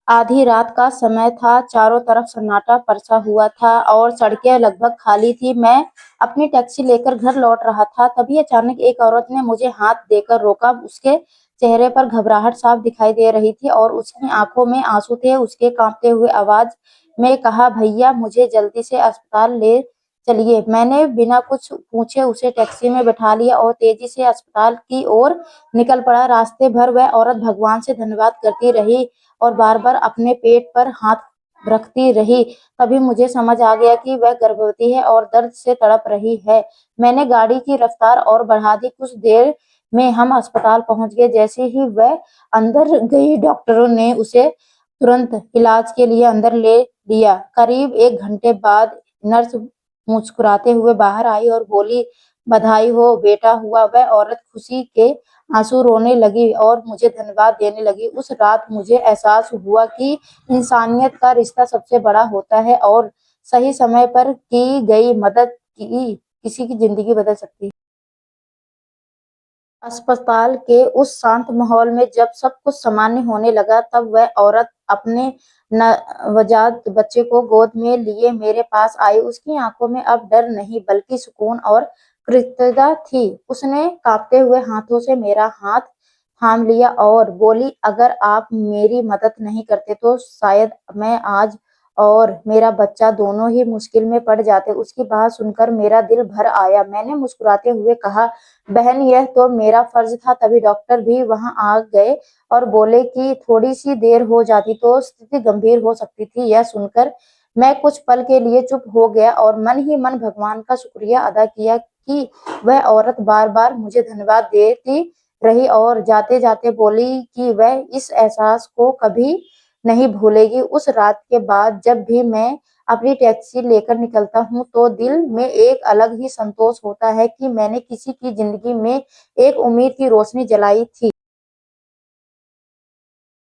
आधी रात का समय था, चारों तरफ सन्नाटा पड़सा हुआ था और सड़कें लगभग खाली थी। मैं अपनी टैक्सी लेकर घर लौट रहा था, तभी अचानक एक औरत ने मुझे हाथ देकर रोका। उसके चेहरे पर घबराहट साफ दिखाई दे रही थी और उसकी आंखों में आंसू थे। उसके कांपते हुए आवाज में कहा, भैया मुझे जल्दी से अस्पताल ले चलिए। मैंने बिना कुछ पूछे उसे टैक्सी में बैठा लिया और तेजी से अस्पताल की ओर निकल पड़ा। रास्ते भर वह औरत भगवान से धन्यवाद करती रही और बार-बार अपने पेट पर हाथ रखती रही। तभी मुझे समझ आ गया कि वह गर्भवती है और दर्द से तड़प रही है। मैंने गाड़ी की रफ्तार और बढ़ा दी। कुछ देर में हम अस्पताल पहुंच गए। जैसे ही वह अंदर गई, डॉक्टरों ने उसे तुरंत इलाज के लिए अंदर ले लिया। करीब 1 घंटे बाद नर्स मुस्कुराते हुए बाहर आई और बोली, बधाई हो बेटा हुआ। वह औरत खुशी के आंसू रोने लगी और मुझे धन्यवाद देने लगी। उस रात मुझे एहसास हुआ कि इंसानियत का रिश्ता सबसे बड़ा होता है और सही समय पर की गई मदद की किसी की जिंदगी बदल सकती है। अस्पताल के उस शांत माहौल में जब सब कुछ सामान्य होने लगा, तब वह औरत अपने नवजात बच्चे को गोद में लिए मेरे पास आई। उसकी आंखों में अब डर नहीं बल्कि सुकून और कृतज्ञता थी। उसने कांपते हुए हाथों से मेरा हाथ थाम लिया और बोली, अगर आप मेरी मदद नहीं करते तो शायद मैं आज और मेरा बच्चा दोनों ही मुश्किल में पड़ जाते। उसकी बात सुनकर मेरा दिल भर आया। मैंने मुस्कुराते हुए कहा, बहन यह तो मेरा फर्ज था। तभी डॉक्टर भी वहां आ गए और बोले कि थोड़ी सी देर हो जाती तो स्थिति गंभीर हो सकती थी। यह सुनकर मैं कुछ पल के लिए चुप हो गया और मन ही मन भगवान का शुक्रिया अदा किया कि वह औरत बार बार मुझे धन्यवाद देती रही और जाते जाते बोली कि वह इस एहसास को कभी नहीं भूलेगी। उस रात के बाद जब भी मैं अपनी टैक्सी लेकर निकलता हूँ तो दिल में एक अलग ही संतोष होता है कि मैंने किसी की जिंदगी में एक उम्मीद की रोशनी जलाई थी।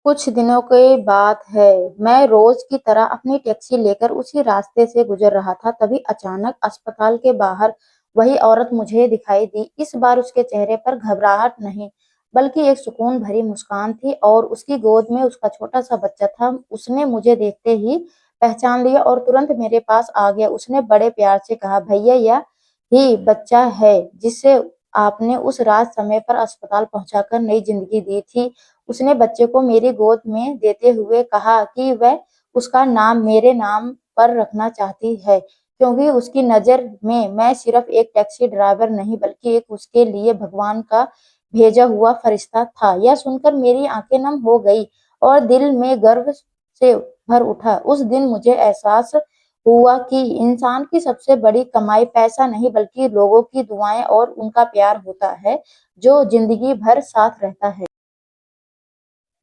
कुछ दिनों की बात है, मैं रोज की तरह अपनी टैक्सी लेकर उसी रास्ते से गुजर रहा था। तभी अचानक अस्पताल के बाहर वही औरत मुझे दिखाई दी। इस बार उसके चेहरे पर घबराहट नहीं बल्कि एक सुकून भरी मुस्कान थी और उसकी गोद में उसका छोटा सा बच्चा था। उसने मुझे देखते ही पहचान लिया और तुरंत मेरे पास आ गया। उसने बड़े प्यार से कहा, भैया यह ही बच्चा है जिसे आपने उस रात समय पर अस्पताल पहुंचाकर नई जिंदगी दी थी। उसने बच्चे को मेरी गोद में देते हुए कहा कि वह उसका नाम मेरे नाम पर रखना चाहती है, क्योंकि उसकी नज़र में मैं सिर्फ एक टैक्सी ड्राइवर नहीं बल्कि एक उसके लिए भगवान का भेजा हुआ फरिश्ता था। यह सुनकर मेरी आंखें नम हो गई और दिल में गर्व से भर उठा। उस दिन मुझे एहसास हुआ कि इंसान की सबसे बड़ी कमाई पैसा नहीं बल्कि लोगों की दुआएं और उनका प्यार होता है, जो जिंदगी भर साथ रहता है।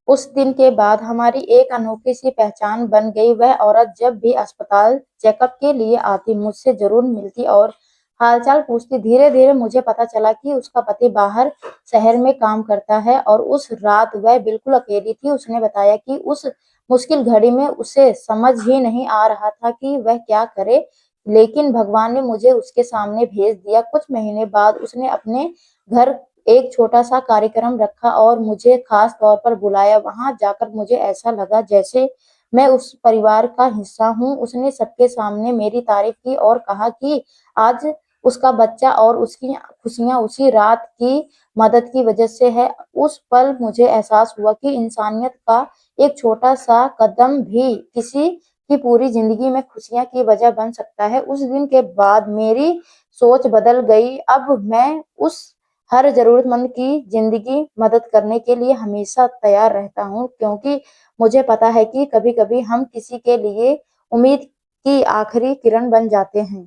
उस दिन के बाद हमारी एक अनोखी सी पहचान बन गई। वह औरत जब भी अस्पताल चेकअप के लिए आती मुझसे जरूर मिलती और हालचाल पूछती। धीरे धीरे मुझे पता चला कि उसका पति बाहर शहर में काम करता है और उस रात वह बिल्कुल अकेली थी। उसने बताया कि उस मुश्किल घड़ी में उसे समझ ही नहीं आ रहा था कि वह क्या करे, लेकिन भगवान ने मुझे उसके सामने भेज दिया। कुछ महीने बाद उसने अपने घर एक छोटा-सा कार्यक्रम रखा और मुझे खास तौर पर बुलाया। वहाँ जाकर मुझे ऐसा लगा जैसे मैं उस परिवार का हिस्सा हूँ। उसने सबके सामने मेरी तारीफ की और कहा कि आज उसका बच्चा और उसकी खुशियाँ उसी रात की मदद की वजह से है। उस पल मुझे एहसास हुआ कि इंसानियत का एक छोटा-सा कदम भी किसी की पूरी जिंदगी में खुशियाँ की वजह बन सकता है। उस दिन के बाद मेरी सोच बदल गई। अब मैं उस हर ज़रूरतमंद की ज़िंदगी मदद करने के लिए हमेशा तैयार रहता हूँ, क्योंकि मुझे पता है कि कभी-कभी हम किसी के लिए उम्मीद की आखिरी किरण बन जाते हैं।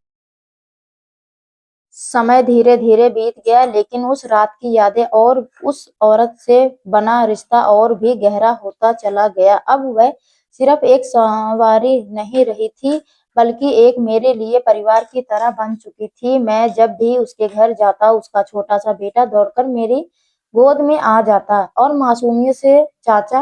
समय धीरे-धीरे बीत गया, लेकिन उस रात की यादें और उस औरत से बना रिश्ता और भी गहरा होता चला गया। अब वह सिर्फ एक सवारी नहीं रही थी, बल्कि एक मेरे लिए परिवार की तरह बन चुकी थी। मैं जब भी उसके घर जाता, उसका छोटा-सा बेटा दौड़कर मेरी गोद में आ जाता और मासूमियत से चाचा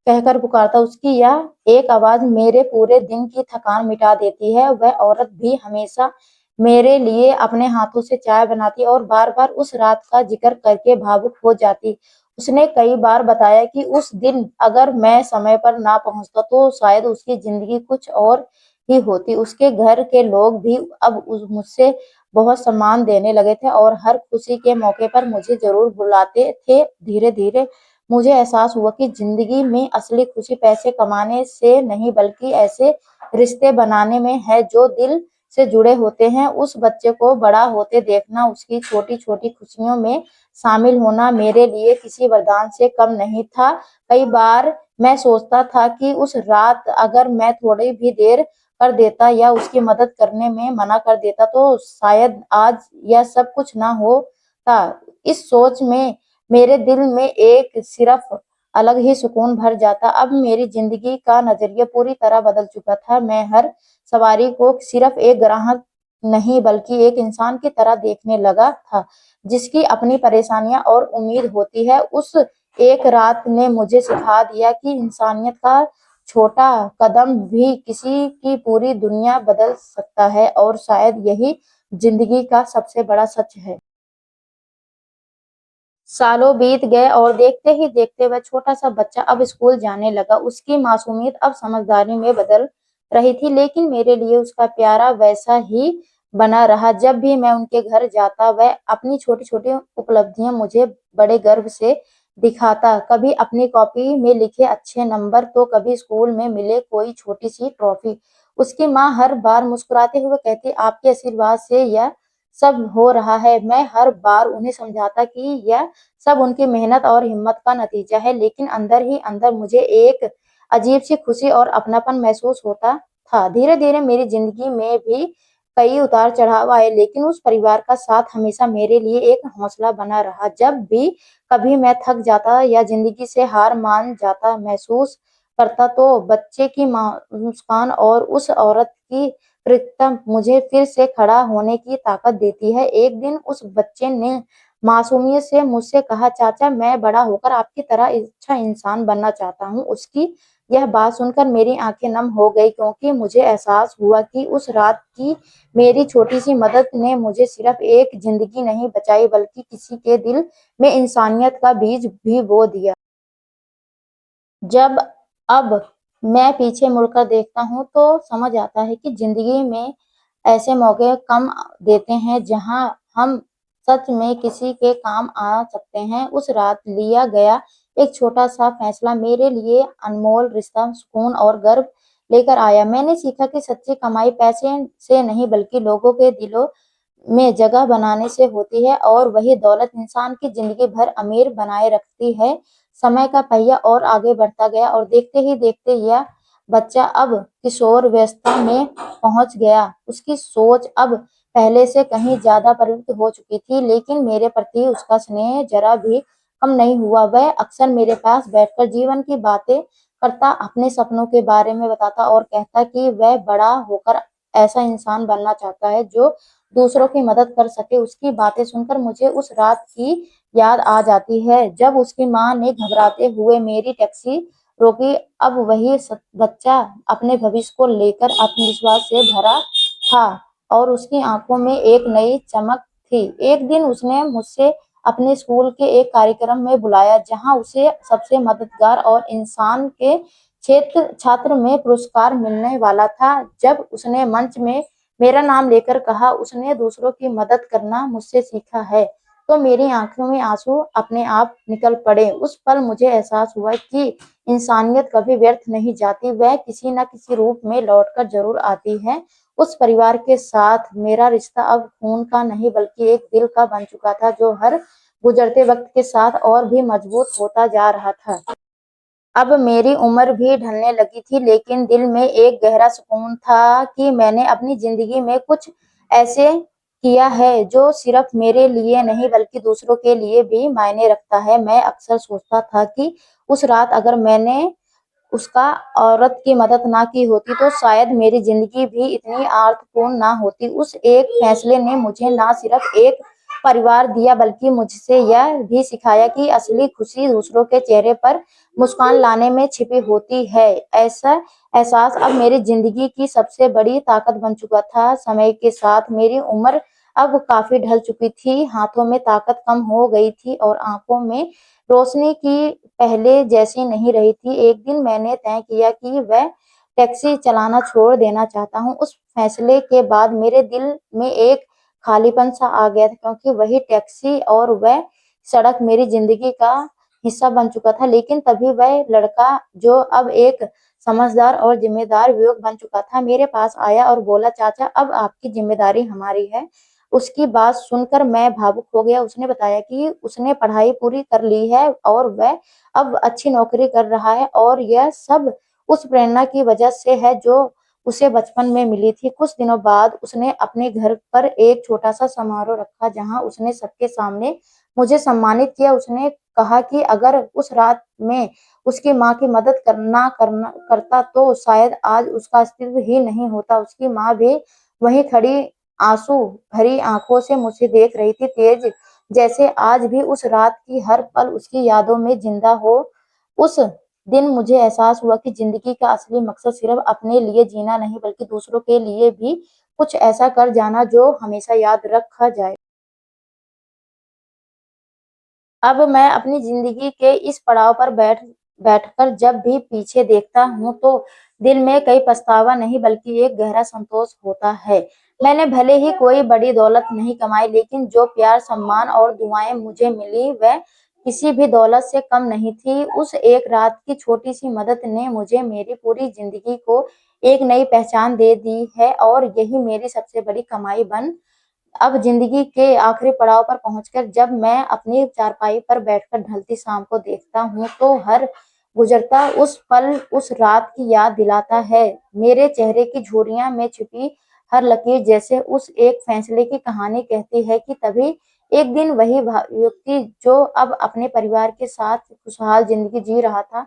कहकर पुकारता। उसकी यह एक आवाज़ मेरे पूरे दिन की थकान मिटा देती है। वह औरत भी हमेशा मेरे लिए अपने हाथों से चाय बनाती और बार-बार उस रात का जिक्र करके भावुक हो जाती। उसने कई बार बताया कि उस दिन अगर मैं समय पर ना पहुंचता तो शायद उसकी जिंदगी कुछ और ही होती। उसके घर के लोग भी अब मुझसे बहुत सम्मान देने लगे थे और हर खुशी के मौके पर मुझे जरूर बुलाते थे। धीरे धीरे मुझे एहसास हुआ कि जिंदगी में असली खुशी पैसे कमाने से नहीं बल्कि ऐसे रिश्ते बनाने में है जो दिल से जुड़े होते हैं। उस बच्चे को बड़ा होते देखना, उसकी छोटी छोटी खुशियों में शामिल होना मेरे लिए किसी वरदान से कम नहीं था। कई बार मैं सोचता था कि उस रात अगर मैं थोड़ी भी देर कर देता या उसकी मदद करने में मना कर देता तो शायद आज यह सब कुछ ना होता। इस सोच में मेरे दिल में एक सिर्फ अलग ही सुकून भर जाता। अब मेरी जिंदगी का नजरिया पूरी तरह बदल चुका था। मैं हर सवारी को सिर्फ एक ग्राहक नहीं बल्कि एक इंसान की तरह देखने लगा था जिसकी अपनी परेशानियां और उम्मीद होती है। उस एक रात ने मुझे सिखा दिया कि इंसानियत का छोटा कदम भी किसी की पूरी दुनिया बदल सकता है और शायद यही जिंदगी का सबसे बड़ा सच है। सालों बीत गए और देखते ही देखते वह छोटा सा बच्चा अब स्कूल जाने लगा। उसकी मासूमियत अब समझदारी में बदल रही थी, लेकिन मेरे लिए उसका प्यारा वैसा ही बना रहा। जब भी मैं उनके घर जाता वह अपनी छोटी छोटी उपलब्धियां मुझे बड़े गर्व से दिखाता। कभी अपनी कॉपी में लिखे अच्छे नंबर तो कभी स्कूल में मिले कोई छोटी सी ट्रॉफी। उसकी माँ हर बार मुस्कुराते हुए कहती, आपके आशीर्वाद से यह सब हो रहा है। मैं हर बार उन्हें समझाता कि यह सब उनकी मेहनत और हिम्मत का नतीजा है, लेकिन अंदर ही अंदर मुझे एक अजीब सी खुशी और अपनापन महसूस होता था। धीरे धीरे मेरी जिंदगी में भी कई उतार चढ़ाव आए, लेकिन उस परिवार का साथ हमेशा मेरे लिए एक हौसला बना रहा। जब भी कभी मैं थक जाता या जिंदगी से हार मान जाता महसूस करता तो बच्चे की मुस्कान और उस औरत की कृतज्ञता मुझे फिर से खड़ा होने की ताकत देती है। एक दिन उस बच्चे ने मासूमियत से मुझसे कहा, चाचा मैं बड़ा होकर आपकी तरह अच्छा इंसान बनना चाहता हूँ। उसकी यह बात सुनकर मेरी आंखें नम हो गई क्योंकि मुझे एहसास हुआ कि उस रात की मेरी छोटी सी मदद ने मुझे सिर्फ एक जिंदगी नहीं बचाई बल्कि किसी के दिल में इंसानियत का बीज भी बो दिया। जब अब मैं पीछे मुड़कर देखता हूँ तो समझ आता है कि जिंदगी में ऐसे मौके कम देते हैं जहां हम सच में किसी के काम आ सकते हैं। उस रात लिया गया एक छोटा सा फैसला मेरे लिए अनमोल रिश्ता, सुकून और गर्व लेकर आया। मैंने सीखा कि सच्ची कमाई पैसे से नहीं बल्कि लोगों के दिलों में जगह बनाने से होती है और वही दौलत इंसान की जिंदगी भर अमीर बनाए रखती है। समय का पहिया और आगे बढ़ता गया और देखते ही देखते यह बच्चा अब किशोरावस्था में पहुंच गया। उसकी सोच अब पहले से कहीं ज्यादा परिपक्व हो चुकी थी, लेकिन मेरे प्रति उसका स्नेह जरा भी कम नहीं हुआ। वह अक्सर मेरे पास बैठकर जीवन की बातें करता, अपने सपनों के बारे में बताता और कहता कि वह बड़ा होकर ऐसा इंसान बनना चाहता है जो दूसरों की मदद कर सके। उसकी बातें सुनकर मुझे उस रात की याद आ जाती है जब उसकी माँ ने घबराते हुए मेरी टैक्सी रोकी। अब वही बच्चा अपने भविष्य को लेकर आत्मविश्वास से भरा था और उसकी आंखों में एक नई चमक थी। एक दिन उसने मुझसे अपने स्कूल के एक कार्यक्रम में बुलाया जहां उसे सबसे मददगार और इंसान के क्षेत्र छात्र में पुरस्कार मिलने वाला था। जब उसने मंच में मेरा नाम लेकर कहा, उसने दूसरों की मदद करना मुझसे सीखा है, तो मेरी आंखों में आंसू अपने आप निकल पड़े। उस पल मुझे एहसास हुआ कि इंसानियत कभी व्यर्थ नहीं जाती, वह किसी न किसी रूप में लौटकर जरूर आती है। उस परिवार के साथ मेरा रिश्ता अब खून का नहीं बल्कि एक दिल का बन चुका था जो हर गुजरते वक्त के साथ और भी मजबूत होता जा रहा था। अब मेरी उम्र भी ढलने लगी थी, लेकिन दिल में एक गहरा सुकून था कि मैंने अपनी जिंदगी में कुछ ऐसे किया है जो सिर्फ मेरे लिए नहीं बल्कि दूसरों के लिए भी मायने रखता है। मैं अक्सर सोचता था कि उस रात अगर मैंने उसका औरत की मदद ना की होती तो शायद मेरी जिंदगी भी इतनी अर्थपूर्ण ना होती। उस एक फैसले ने मुझे ना सिर्फ एक परिवार दिया बल्कि मुझसे यह भी सिखाया कि असली खुशी दूसरों के चेहरे पर मुस्कान लाने में छिपी होती है। ऐसा एहसास अब मेरी जिंदगी की सबसे बड़ी ताकत बन चुका था। समय के साथ मेरी उम्र अब काफ़ी ढल चुकी थी, हाथों में ताकत कम हो गई थी और आँखों में रोशनी की पहले जैसी नहीं रही थी। एक दिन मैंने तय किया कि वह टैक्सी चलाना छोड़ देना चाहता हूँ। उस फैसले के बाद मेरे दिल में एक खालीपन-सा आ गया था क्योंकि वही टैक्सी और वह सड़क मेरी ज़िंदगी का हिस्सा बन चुका था। लेकिन तभी वह लड़का जो अब एक समझदार और ज़िम्मेदार युवक बन चुका था, मेरे पास आया और बोला, "चाचा, अब आपकी ज़िम्मेदारी हमारी है।" उसकी बात सुनकर मैं भावुक हो गया। उसने बताया कि उसने पढ़ाई पूरी कर ली है और वह अब अच्छी नौकरी कर रहा है और यह सब उस प्रेरणा की वजह से है जो उसे बचपन में मिली थी। कुछ दिनों बाद उसने अपने घर पर एक छोटा-सा समारोह रखा जहाँ उसने सबके सामने मुझे सम्मानित किया। उसने कहा कि अगर उस रात में उसकी माँ की मदद करता तो शायद आज उसका अस्तित्व ही नहीं होता। उसकी माँ भी वहीं खड़ी आंसू भरी आंखों से मुझे देख रही थी, तेज जैसे आज भी उस रात की हर पल उसकी यादों में जिंदा हो। उस दिन मुझे एहसास हुआ कि जिंदगी का असली मकसद सिर्फ अपने लिए जीना नहीं बल्कि दूसरों के लिए भी कुछ ऐसा कर जाना जो हमेशा याद रखा जाए। अब मैं अपनी ज़िंदगी के इस पड़ाव पर बैठकर जब भी पीछे देखता हूँ तो दिल में कई पछतावा नहीं बल्कि एक गहरा संतोष होता है। मैंने भले ही कोई बड़ी दौलत नहीं कमाई लेकिन जो प्यार, सम्मान और दुआएँ मुझे मिली वह किसी भी दौलत से कम नहीं थी। उस एक रात की छोटी-सी मदद ने मुझे मेरी पूरी ज़िंदगी को एक नई पहचान दे दी है और यही मेरी सबसे बड़ी कमाई बन अब ज़िंदगी के आखिरी पड़ाव पर पहुँचकर जब मैं अपनी चारपाई पर बैठकर ढलती शाम को देखता हूँ, तो हर गुज़रता उस पल, उस रात की याद दिलाता है। मेरे चेहरे की झुर्रियों में छिपी हर लकीर जैसे उस एक फैसले की कहानी कहती है कि तभी एक दिन वही व्यक्ति जो अब अपने परिवार के साथ खुशहाल ज़िंदगी जी रहा था,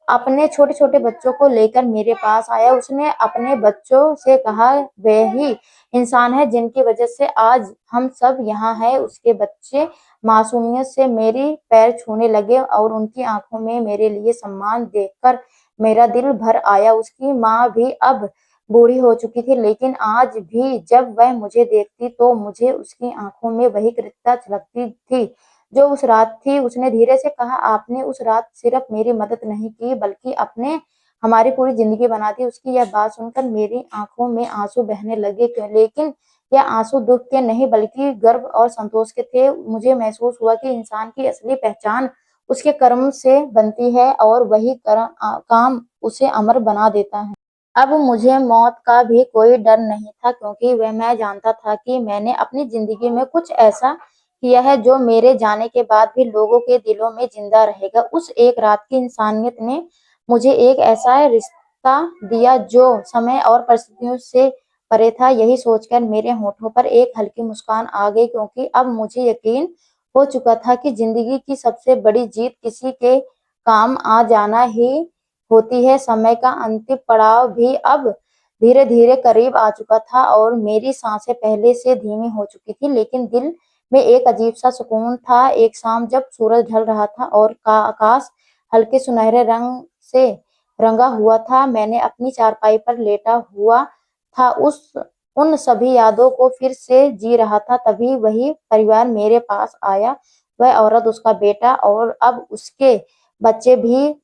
अपने छोटे-छोटे बच्चों को लेकर मेरे पास आया। उसने अपने बच्चों से कहा, "वही इंसान है जिनकी वजह से आज हम सब यहाँ हैं।" उसके बच्चे मासूमियत से मेरी पैर छूने लगे और उनकी आँखों में मेरे लिए सम्मान देखकर मेरा दिल भर आया। उसकी माँ भी अब बूढ़ी हो चुकी थी, लेकिन आज भी जब वह मुझे देखती तो मुझे उसकी आँखों में वही कृतज्ञता झलकती थी जो उस रात थी। उसने धीरे से कहा, "आपने उस रात सिर्फ मेरी मदद नहीं की बल्कि अपने हमारी पूरी ज़िंदगी बना दी।" उसकी यह बात सुनकर मेरी आँखों में आँसू बहने लगे लेकिन यह आँसू दुःख के नहीं बल्कि गर्व और संतोष के थे। मुझे महसूस हुआ कि इंसान की असली पहचान उसके कर्म से बनती है और वही काम उसे अमर बना देता है। अब मुझे मौत का भी कोई डर नहीं था क्योंकि वह मैं जानता था कि मैंने अपनी ज़िंदगी में कुछ ऐसा किया है जो मेरे जाने के बाद भी लोगों के दिलों में ज़िंदा रहेगा। उस एक रात की इंसानियत ने मुझे एक ऐसा रिश्ता दिया जो समय और परिस्थितियों से परे था। यही सोचकर मेरे होठों पर एक हल्की मुस्कान आ गई क्योंकि अब मुझे यकीन हो चुका था कि ज़िंदगी की सबसे बड़ी जीत किसी के काम आ जाना ही होती है। समय का अंतिम पड़ाव भी अब धीरे-धीरे करीब आ चुका था और मेरी सांसें पहले से धीमी हो चुकी थी, लेकिन दिल में एक अजीब-सा सुकून था। एक शाम जब सूरज ढल रहा था और का आकाश हल्के सुनहरे रंग से रंगा हुआ था, मैंने अपनी चारपाई पर लेटा हुआ था, उन सभी यादों को फिर से जी रहा था, तभी वही परिवार मेरे पास आया। वह औरत, उसका बेटा और अब उसके बच्चे भी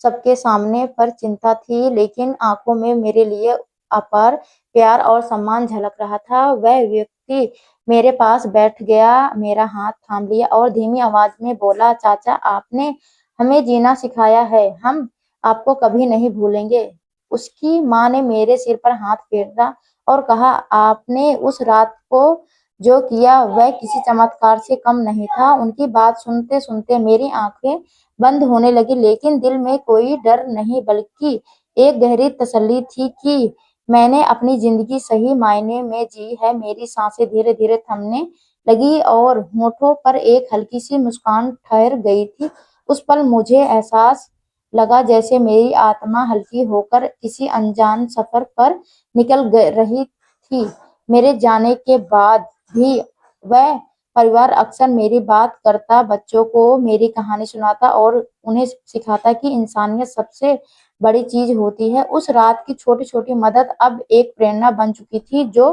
सबके सामने पर चिंता थी, लेकिन आँखों में मेरे लिए अपार प्यार और सम्मान झलक रहा था। वह व्यक्ति मेरे पास बैठ गया, मेरा हाथ थाम लिया और धीमी आवाज़ में बोला, "चाचा, आपने हमें जीना सिखाया है, हम आपको कभी नहीं भूलेंगे।" उसकी माँ ने मेरे सिर पर हाथ फेरा और कहा, "आपने उस रात को जो किया, वह किसी चमत्कार से कम नहीं था।" उनकी बात सुनते-सुनते मेरी आँखें बंद होने लगी, लेकिन दिल में कोई डर नहीं बल्कि एक गहरी तसल्ली थी कि मैंने अपनी ज़िंदगी सही मायने में जी है। मेरी साँसें धीरे-धीरे थमने लगी और होठों पर एक हल्की-सी मुस्कान ठहर गई थी। उस पल मुझे एहसास लगा जैसे मेरी आत्मा हल्की होकर किसी अनजान सफ़र पर निकल रही थी। मेरे जाने के बाद भी वह परिवार अक्सर मेरी बात करता, बच्चों को मेरी कहानी सुनाता और उन्हें सिखाता कि इंसानियत सबसे बड़ी चीज़ होती है। उस रात की छोटी-छोटी मदद अब एक प्रेरणा बन चुकी थी जो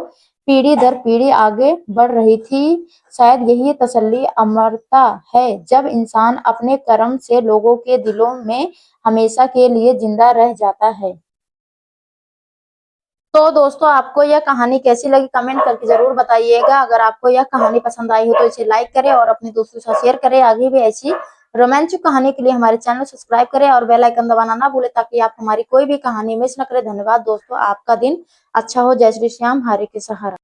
पीढ़ी दर पीढ़ी आगे बढ़ रही थी। शायद यही तसल्ली अमरता है, जब इंसान अपने कर्म से लोगों के दिलों में हमेशा के लिए जिंदा रह जाता है। तो दोस्तों, आपको यह कहानी कैसी लगी कमेंट करके जरूर बताइएगा। अगर आपको यह कहानी पसंद आई हो तो इसे लाइक करें और अपने दोस्तों के साथ शेयर करें। आगे भी ऐसी रोमांचक कहानी के लिए हमारे चैनल सब्सक्राइब करें और बेल आइकन दबाना ना भूलें, ताकि आप हमारी कोई भी कहानी मिस न करें। धन्यवाद दोस्तों, आपका दिन अच्छा हो। जय श्री श्याम, हरे के सहारा।